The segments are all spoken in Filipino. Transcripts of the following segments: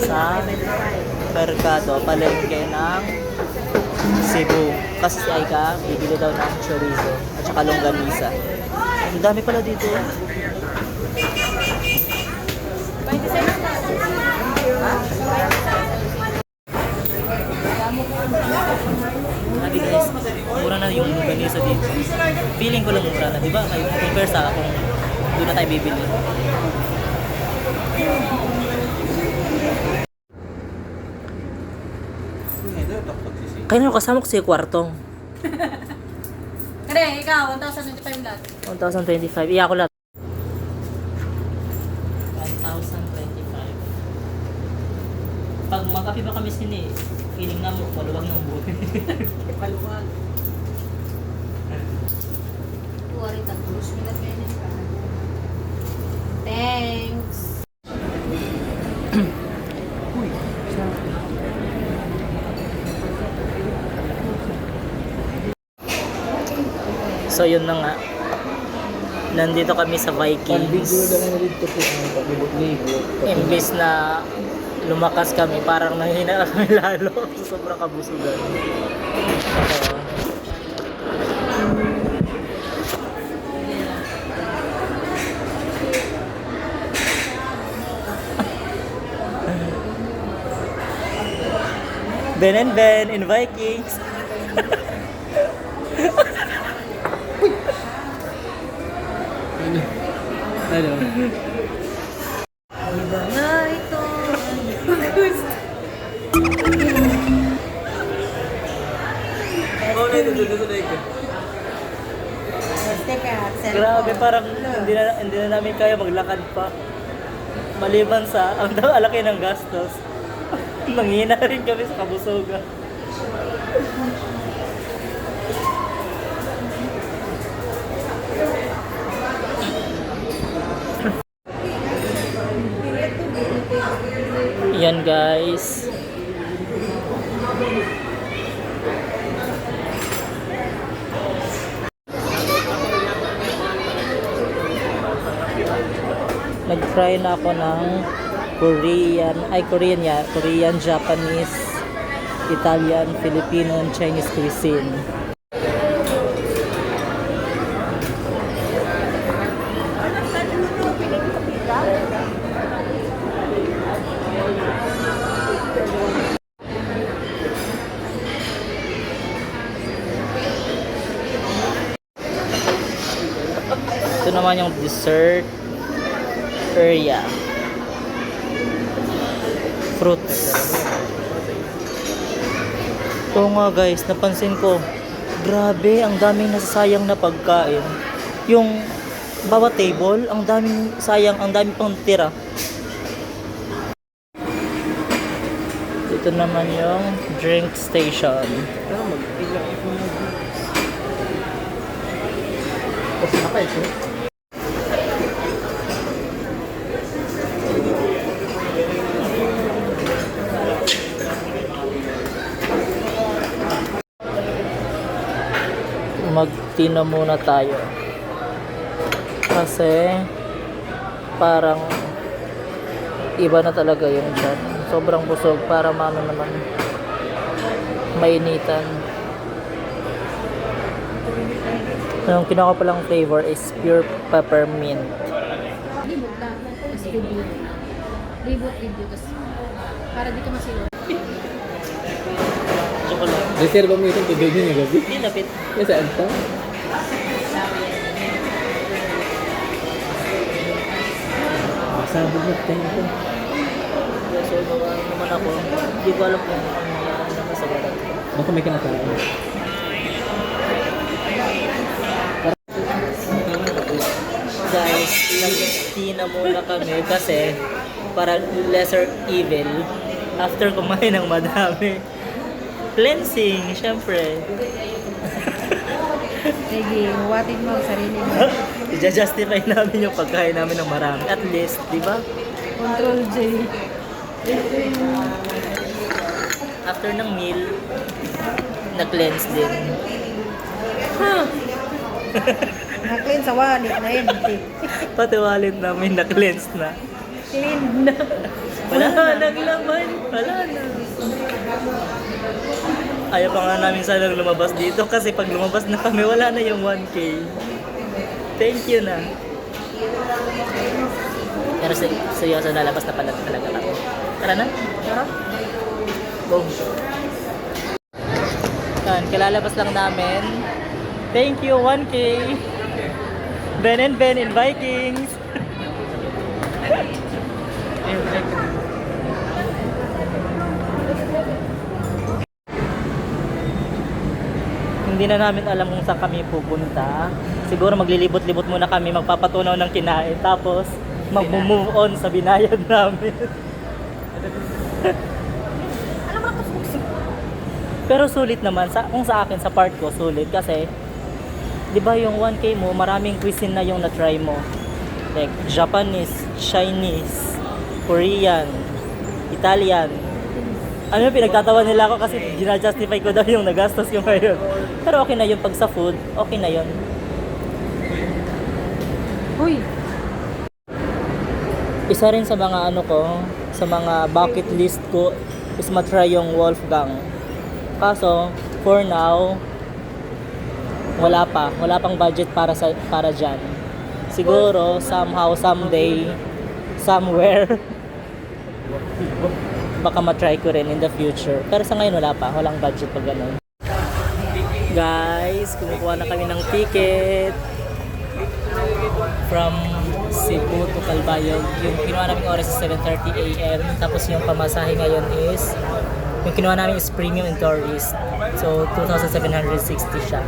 sa Mercado, palengke ng Cebu. Kasi si Aika, bibili daw ng chorizo at saka longganisa. Ang dami pala dito. Sabi guys, mura na yung longganisa dito. Feeling ko lang mura na, di ba? May compare sa kung doon na tayo bibili. Kaya kasama ko sa kwartong. Kaya, ikaw, 1,025 lahat. 1,025. Iya ko lahat. 1,025. Pag magkapi ba kami sini, feeling na mo, maluwag ng buhay. Paluwag. Tuwari tagos. Thanks. So yun na nga. Nandito kami sa Vikings. Imbis na lumakas kami, parang nahihina kami lalo sa sobrang kabusugan. Ben and Ben in Vikings. Ano? Iba nga ito. Gusto. Grabe, parang hindi na namin kaya maglakad pa. Maliban sa ang alaki ng gastos. Manghina rin kami sa kabusugan. Yan guys. Nag-try na ako ng Korean, Japanese, Italian, Filipino, and Chinese cuisine. Ito naman yung dessert area. Fruits. Ito nga guys, napansin ko, grabe, ang daming nasasayang na pagkain. Yung bawat table, ang daming sayang, ang daming pang tira. Ito naman yung drink station. Magtina muna tayo kasi parang iba na talaga yung chat. Sobrang busog para mano naman mainitan. Ang kinuha ko palang flavor is pure peppermint. Libot lang. Tapos video. Libot video. Tapos para di ka masilaw. Chocolate. Reserve mo itong tubig niya gabi? Hindi lapit. Saan to? Sabog na tayo ito. So naman ako, hindi ko alam kung ano nangyari naman sa balat. Baka may kinakain. Guys, nag-tea na muna kami kasi para lesser evil after kumain ng madami. Cleansing, syempre. Sige, huwatin mo ang sarili mo. I-justify namin yung pagkain namin ng marami. At least, di ba? Control J. After ng meal, na-cleanse din. Na-clean sa wallet na yun. Pati wallet namin na-cleanse na. Clean na. Wala na. Naglaman. Wala na. Ayaw pa nga namin sanang lumabas dito kasi pag lumabas na kami, wala na yung 1K. Thank you na. Pero seryoso, lalabas na pala talaga kami. Tara na. Tara. Go. Yan, kalalabas lang namin. Thank you, 1K. Ben and Ben in Vikings. Hindi na namin alam kung saan kami pupunta. Siguro maglilibot-libot muna kami, magpapatunaw ng kinain, tapos mag-move on sa binayad namin. Pero sulit naman, kung sa akin, sa part ko, sulit kasi di ba yung 1K mo, maraming cuisine na yung na-try mo. Like Japanese, Chinese, Korean, Italian. Ano yung pinagtatawa nila ako kasi gina-justify ko daw yung nagastos ko ngayon. Pero okay na yun pag sa food, okay na yun. Uy! Isa rin sa mga ano ko, sa mga bucket list ko is matry yung Wolfgang. Kaso, for now, wala pang budget para dyan. Siguro, somehow, someday, somewhere, baka matry ko rin in the future. Pero sa ngayon, walang budget pag gano'n. Guys, kumukuha na kami ng ticket from Cebu to Calbayog. Yung kinuha namin oras is 7:30 AM. Tapos yung pamasahe ngayon is, yung kinuha namin is premium and tourist. So, 2,760 siya.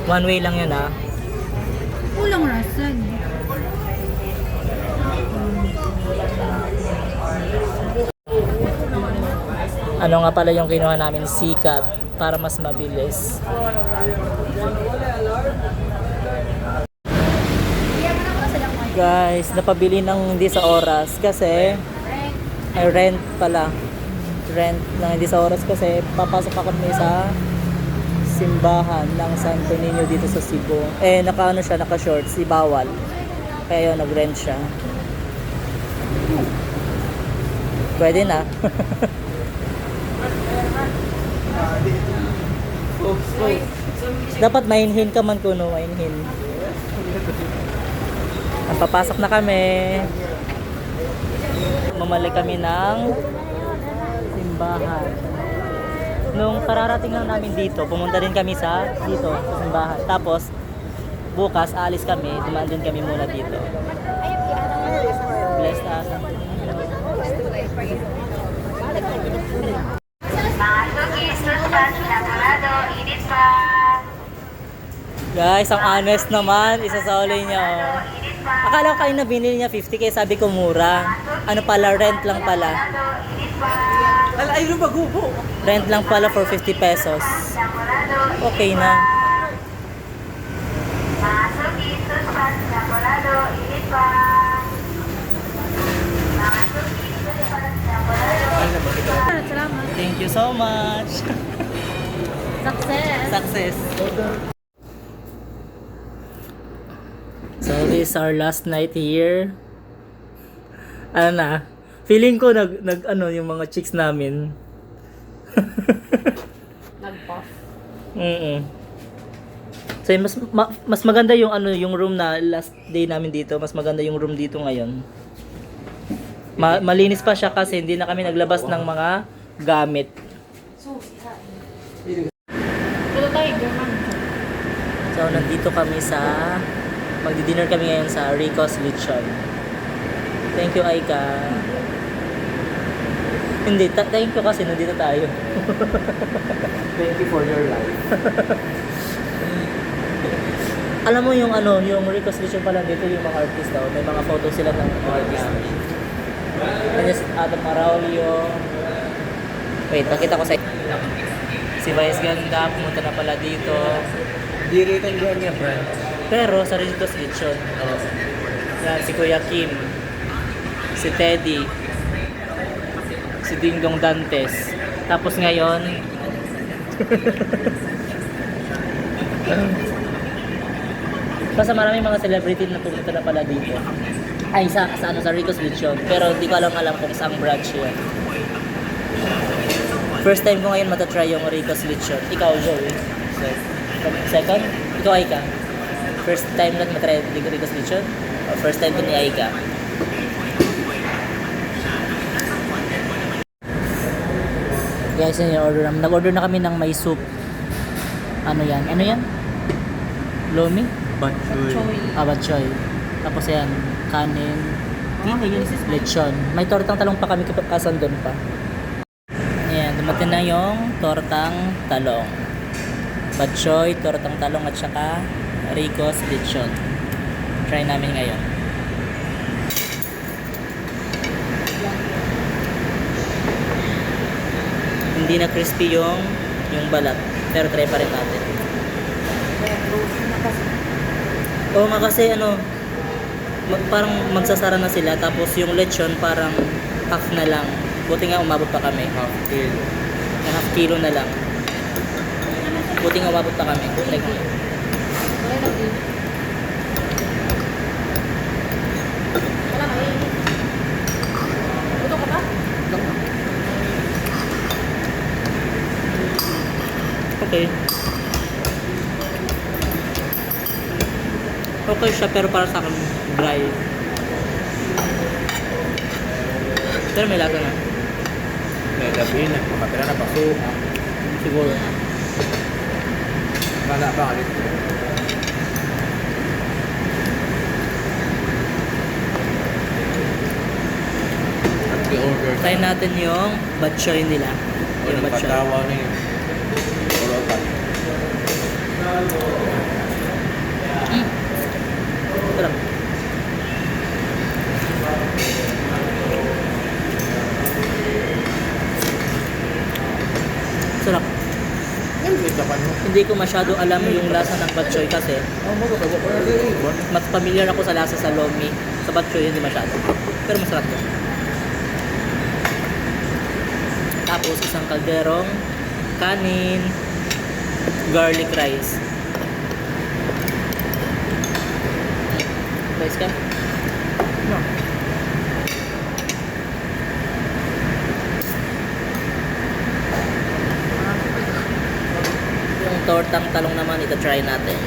One way lang yun ah. Kulang rasan. Ano nga pala yung kinuha namin? Sikat para mas mabilis. Guys, napabili ng hindi sa oras kasi ay rent pala. Rent ng hindi sa oras kasi papasok ako kami sa simbahan ng Santo Niño dito sa Cebu. Naka-ano siya, naka-shorts, bawal. Kaya yun, nag-rent siya. Pwede na. Dapat mainhin ka man kuno, mainhin. Papasok na kami. Mamali kami ng simbahan. Nung kararating lang namin dito, pumunta din kami sa simbahan. Tapos bukas aalis kami, dumaan din kami muna dito. Bless us. Guys, ang honest naman, isa sa uli niya. Oh. Akala ko kayo na binili niya 50 kaya sabi ko mura. Ano pala, rent lang pala. Ayun ba gubo? Rent lang pala for 50 pesos. Okay na. Salamat. Thank you so much. Success. Success. So this is our last night here. Ano na? Feeling ko nag ano yung mga chicks namin. Nag-off. So mas maganda yung ano yung room na last day namin dito. Mas maganda yung room dito ngayon. Malinis pa siya kasi hindi na kami naglabas ng mga gamit. Dito tayo, German. So nandito kami sa magdi-dinner kami ngayon sa Rico's Lechon. Thank you, Aika. Hindi, thank you kasi nandito tayo. Thank you for your life. Alam mo yung ano, yung Rico's Lechon pala dito yung mga artist daw. May mga photo sila ng mga artist. Nandiyan si Adam Araulio. Wait, nakita ko sa si Vice Ganda, pumunta na pala dito. Di rin ang niya, friend. Pero sa Rico's Lechon. Yan, si Kuya Kim. Si Teddy. Si Dingdong Dantes. Tapos ngayon, basta maraming mga celebrity na pumunta na pala dito. Ay, sa ano, sa Rico's Lechon. Pero di ko alam kung saang branch yun. First time ko ngayon matatry yung Rico's Lechon. Ikaw, Joey. Second? Ikaw, Aika. First time lang matry yung Rico's Lechon? O first time din ni Aika? Guys, yun yung order namin. Nag-order na kami ng may soup. Ano yan? Ano yan? Lomi? Batchoy. Bak choy. Tapos yan, kanin. Lechon. May tortang talong pa kami kasandon pa. Ayan, dumating na yung tortang talong. Bak choy, tortang talong at saka Rico's Lechon. Try namin ngayon. Hindi na crispy yung balat. Pero try pa rin natin. Oo nga kasi ano, parang magsasara na sila. Tapos yung lechon parang half na lang. Buti nga umabot pa kami. Half kilo. Yung half kilo na lang. Buti nga umabot pa kami. Try ko. Wala lang din. Wala ka eh. Luto ka ba? Okay. Okay siya pero para sa akin dry. Pero may lasa na. May gabi na. Makapira na paso. Siguro. Wala ba kalit? I-order. Try natin yung bak choy nila. Yung bak choy. Patawa na yun. Orotan. Sarap. Sarap. Ito pa no? Hindi ko masyado alam yung lasa ng bak choy kasi mas familiar ako sa lasa sa lomi. Sa bak choy hindi masyado. Pero masarap to. Tapos isang kalderong kanin, garlic rice. Rice ka? No. Yung tortang talong naman, ito try natin.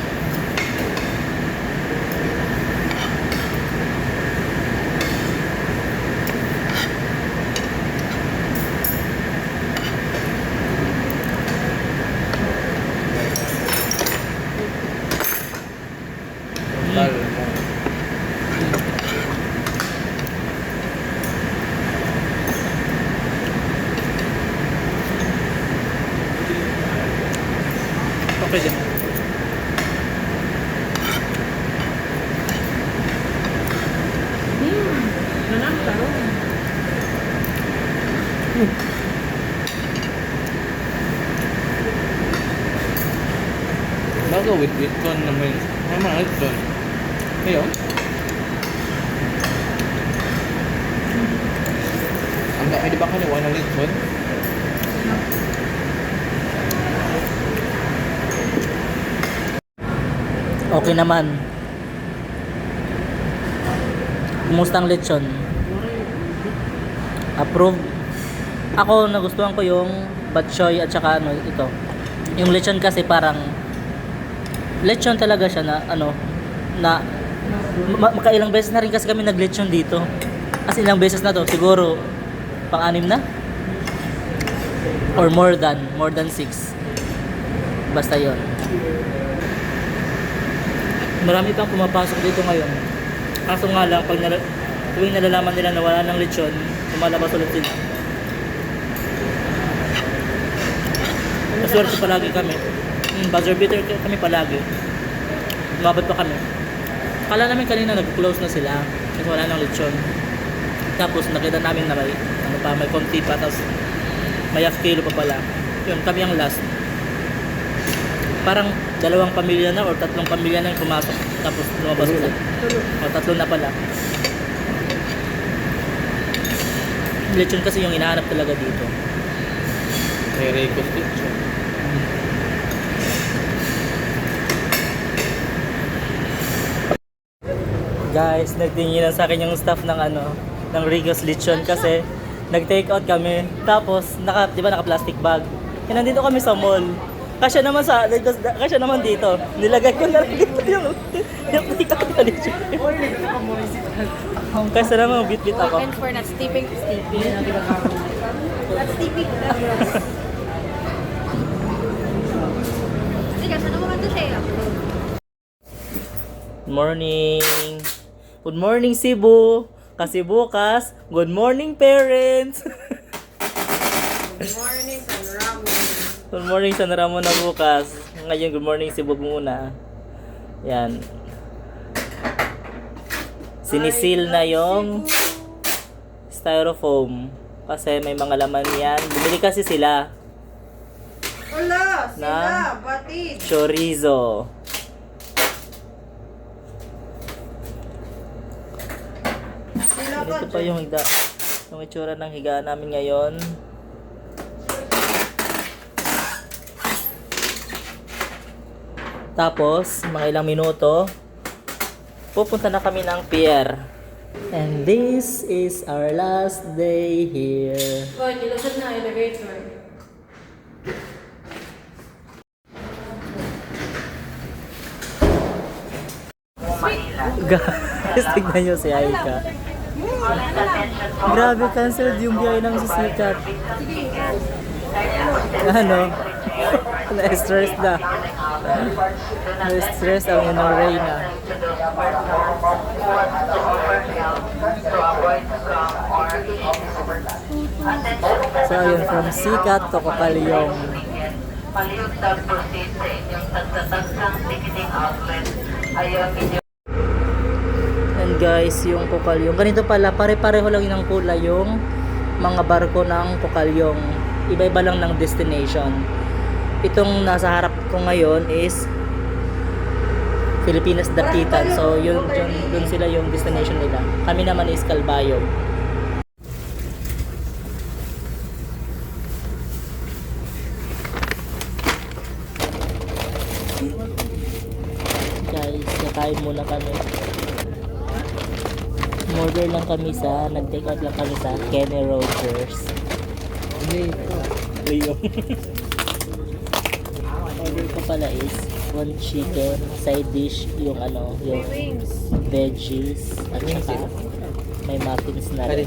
Tal. Okay din. Nanang taro. Bago with kon naman. May mga itlon. Ngayon? Ang dami di ba kaniwa ng itlon? Okay naman. Kumusta ang lechon? Approve. Ako nagustuhan ko yung bak choy at saka ano ito. Yung lechon kasi parang lechon talaga siya na ano na makailang beses na rin kasi kami naglechon dito. As ilang beses na to, siguro pang-anim na or more than 6. Basta 'yon. Marami pang pumapasok dito ngayon. Kaso nga lang, pag tuwing nalalaman nila na wala ng lechon, lumalabas ulit sila. Maswerte palagi kami. Buzzer beater kami palagi. Umabot pa kami. Kala namin kanina nag-close na sila kasi wala ng lechon. Tapos nakita namin na may konti pa, tapos may half kilo pa pala. Yun, kami ang last. Parang 2 pamilya na or 3 pamilya na yung pumasok. Tapos lumabas sila. O 3 na pala. Lechon kasi yung hinahanap talaga dito. May Rico's Lechon. Guys, nagtinginan sa akin yung staff ng ng Rigo's Lechon kasi nag-take out kami. Tapos, di ba naka-plastic bag. Eh, nandito kami sa mall. Kasya naman dito. Nilagay ko na lang dito yung take out na lechon. Kasi naman, bit-bit ako. Open for not steeping. Not steeping. Sige, saan naman ito siya? Morning! Good morning, Cebu! Kasi bukas, good morning, parents! Good morning, San Ramon. Good morning, San Ramon na bukas. Ngayon, good morning, Cebu muna. Yan. Sinisil na yung styrofoam. Kasi may mga laman yan. Bumili kasi sila Wala, ng sila, batid. chorizo. Sila ka Ito pa yung itsura ng higaan namin ngayon. Tapos, mga ilang minuto, pupunta na kami ng pier. And this is our last day here. Boy, nilusot na elevator. Guys, tignan nyo si Aika. Grabe, canceled yung biyahe ng sisikat. Ano? Na-stress na. Na-stress ang inang Reyna. So ayun, from Sikat to Kokalyong. Palihog proceed sa inyong tagtatag ticketing outlet. Ayaw inyo. And guys, yung Kokalyong. Ganito pala, pare-pareho lang yung kulay yung mga barko ng Kokalyong. Iba-iba lang ng destination. Itong nasa harap ko ngayon is Filipinas Dapitan. So yun sila yung destination nila. Kami naman is Calbayog. Guys, nakain muna kami. Order lang kami nag-take out lang kami sa Kenny Rogers. Leo. Order ko pala is one chicken, side dish, yung yung veggies, at saka may muffins na rin.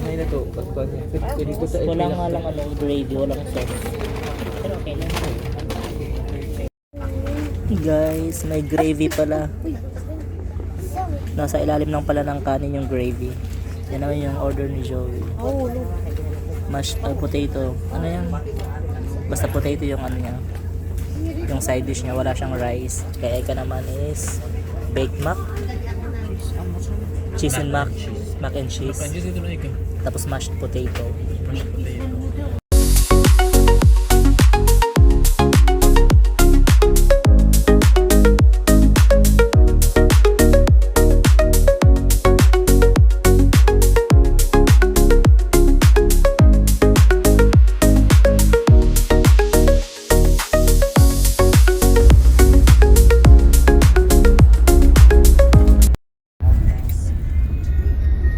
Wala nga lang gravy, walang sauce. Pero okay lang. Guys, may gravy pala. Nasa ilalim ng pala ng kanin yung gravy. Yan naman yung order ni Joey. Mashed potato. Ano yan? Basta potato yung niya. Yung side dish niya, wala siyang rice. Kaya ika naman is baked mac, cheese and mac and cheese. Tapos mashed potato.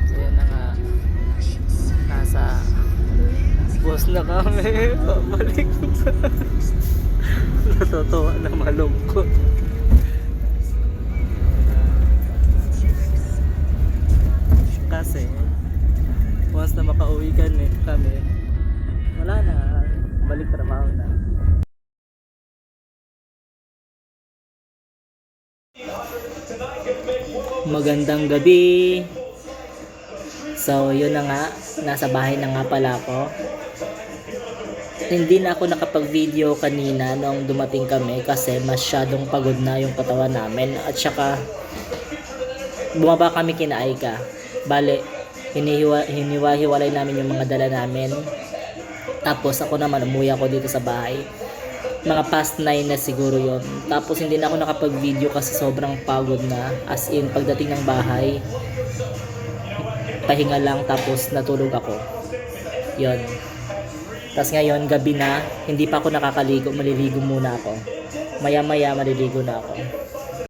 So yan na nga. Bus na kami. Babalik. Natutuwa na malungkot. Kasi once na makauwi kami, wala na. Balik trabaho na. Magandang gabi. So, yun na nga. Nasa bahay na nga pala ako. Hindi na ako nakapag-video kanina nung dumating kami kasi masyadong pagod na yung katawan namin. At saka, bumaba kami kina Aika. Bale, hiniwa-hiwalay namin yung mga dala namin. Tapos ako naman, umuwi ako dito sa bahay. Mga past 9 na siguro yon. Tapos hindi na ako nakapag-video kasi sobrang pagod na. As in, pagdating ng bahay, pahinga lang tapos natulog ako. Yon. Tapos ngayon, gabi na, hindi pa ako nakakaligo, maliligo muna ako. Maya-maya maliligo na ako.